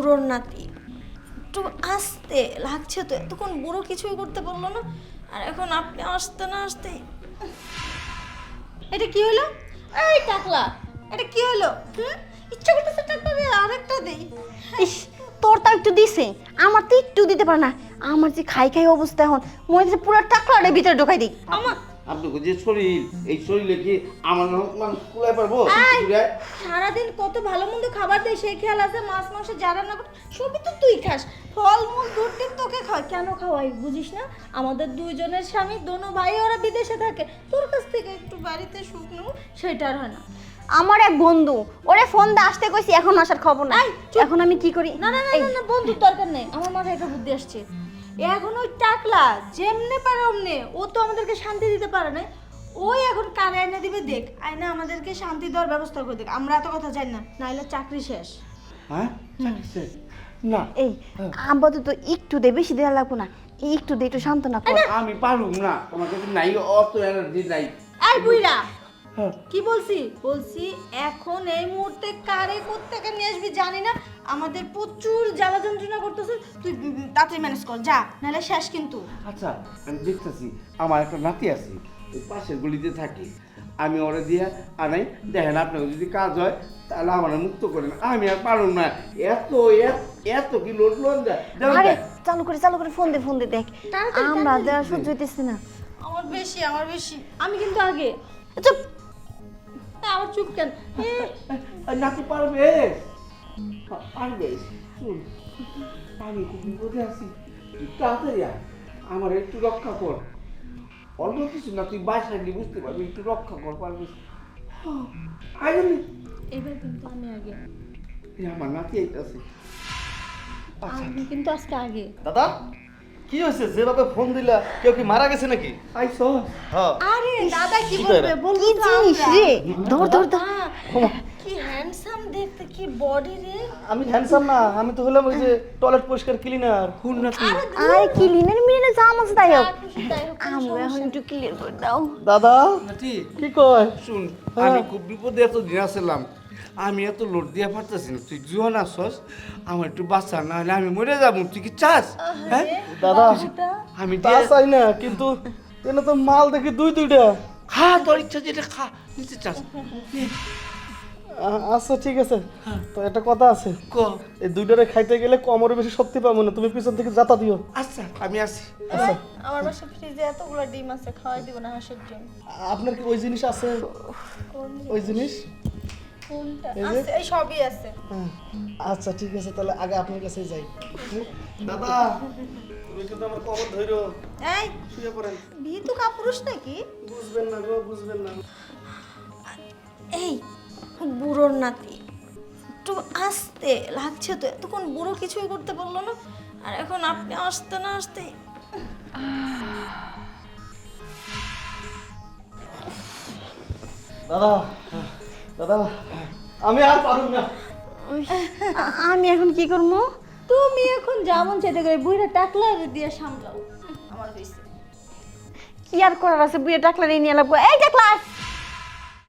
বুড়োর নাতি, একটু আসতে লাগছে তো, এতক্ষণ বুড়ো কিছুই করতে পারলো না, আর এখন আপনি আসতে না আসতে। এটা কি হলো? এই টাকলা, এটা কি হলো? ইচ্ছা করতেছে টাকলা দিয়ে আরেকটা দেই। ইস, তোর তো একটু দিছে, আমার তো একটু দিতে পারে না। আমার যে খাই খাই অবস্থা এখন, মনে হচ্ছে পুরো টাকলাটা ভিতরে ঢোকাই দিই। আমার আপনাকে যে শরীর, এই শরীরে কি আমার মানুষ কুলাই পারবো? সারাদিন কত ভালো মন্দ খাবার দেয়, সেই খেয়াল আছে? মাছ মাংস যা রান্না করে সবই তো তুই খাস, ফলমূল দুধ টিপ তোকে খাওয়াই, কেন খাওয়াই বুঝিস না? আমাদের দুইজনের স্বামী দোনো ভাই ওরা বিদেশে থাকে, তোর কাছ থেকে একটু বাড়িতে সুখ নেব, সেটা আর হয় না। আমার এক বন্ধু, ওরে ফোন দিয়ে আসতে কইছি, এখন আসার খবর নাই। এখন আমি কি করি? না না না না, বন্ধুর দরকার নেই, আমার মাথায় একটা বুদ্ধি আসছে। এখন ওই টাকলা যেমনে পারে অমনে, ও তো আমাদেরকে শান্তি দিতে পারে না, ওই এখন কানে এনে দিবে, দেখ আয়না আমাদেরকে শান্তি দেওয়ার ব্যবস্থা করে দেখ, আমরা এত কথা জানি না, নাইলে চাকরি শেষ। হ্যাঁ না, এই আপাতত একটু দে, বেশি দেওয়া লাগবো না, একটু দে, একটু সান্ত্বনা কর। আমি পারুম না, তোমার কাছে নাই, অত এনার্জি নাই। এই বুইড়া, হ্যাঁ। কি বলছি? বলছি এখন এই মুহূর্তে কারে কোত্থেকে নিয়ে আসবি জানি না, আমাদের প্রচুর জ্বালা যন্ত্রণা করতেছে, তুই তাড়াতাড়ি ম্যানেজ কর, যা, নাহলে শেষ কিন্তু। আচ্ছা, আমি দেখতেছি আমার একটা নাতি আছে, ওই পাশের গলিতে থাকি, আমি ওরা দিয়ে আনাই, দেখেন আপনার যদি কাজ হয় তাহলে আমার মুক্ত করেন, আমি আর পারুম না, এত এত কি লোড লোন যায়। আরে চালু করে ফোন দে দেখ, তাড়াতাড়ি, আমরা তাড়াতাড়ি। দেওয়া সহ্য হইতেছি না। আমার বেশি, আমি কিন্তু আগে। চুপ। আমার চুপ কেন? নাতি পারবে, পারবে, শুন, আমি খুব বিপদে আছি, তুই তাড়াতাড়ি আয়, আমার একটু রক্ষা কর, অল্প কিছু না, তুই বাসায় গিয়ে বুঝতে পারবি, একটু রক্ষা কর, পারবি? আয় না, এবার কিন্তু আমি আগে, আমার নাতি আইতাছে। আমি কিন্তু আজকে আগে। দাদা কি হয়েছে, যেভাবে ফোন দিলা কেউ কি মারা গেছে নাকি? আইসো? হ্যাঁ। আরে দাদা কি কি বলবে? করে? বলবো কি তো জিনিস আমরা। রে? ধর বাবা, কি হ্যান্ডসাম দেখতে, কি বডি রে। আমি হ্যান্ডসাম না, আমি তো হলাম ওই যে টয়লেট পরিষ্কার ক্লিনার। কোন নাতি? আরে কি লিনের মিনে যা মাছ তাই হোক, তাই হোক, কোনো আমরা এখন সমস্যা একটু ক্লিয়ার করে দাও। দাদা নাতি, কি কয়? শুন, হ্যাঁ। আমি খুব বিপদে এত দিন আসলাম, আমি এত লোড দিয়ে পারতেছি না, তুই জোয়ান আসস, আমার একটু বাচ্চা না হলে আমি মরে যাবো, তুই কি চাস? হ্যাঁ, দাদা বাবুটা। আমি তা দিয়ে চাই না, কিন্তু এনে তো মাল দেখি দুইটা। খা, তোর ইচ্ছা যেটা খা, নিতে চাস আচ্ছা ঠিক আছে, তো একটা কথা আছে, ক। এই দুইটারে খাইতে গেলে কমরে বেশি শক্তি পাবো না, তুমি পিছন থেকে জাতা দিও। আচ্ছা, আমি আসি। আচ্ছা, আমার বাসা ফ্রিজে এতগুলো ডিম আছে, খাওয়াই দিব না, হাঁসের ডিম। আপনার কি ওই জিনিস আছে? কোন ওই জিনিস? কোনটা এই যে? আছে? এই সবই আছে। হ্যাঁ, আচ্ছা ঠিক আছে, তাহলে আগে আপনার কাছেই যাই। দাদা তুমি কিন্তু আমার কবর ধরো, এই শুয়ে পড়েন। ভীতু কাপুরুষ নাকি? বুঝবেন না গো, বুঝবেন না। এই বুড়োর নাতি, একটু আসতে লাগছে তো, এতক্ষণ বুড়ো কিছুই করতে পারলো না, আর এখন আপনি আসতে না আসতে। দাদা দাদা আমি আর পারুম না। আমি এখন কি করবো? তুমি এখন যেমন চেটে করে বুড়িটা টাকলা দিয়ে সামলাও, আমার হয়েছে। কি আর করার আছে, বুয়ে টাকলা নিয়ে লাগবো। এই টাকলা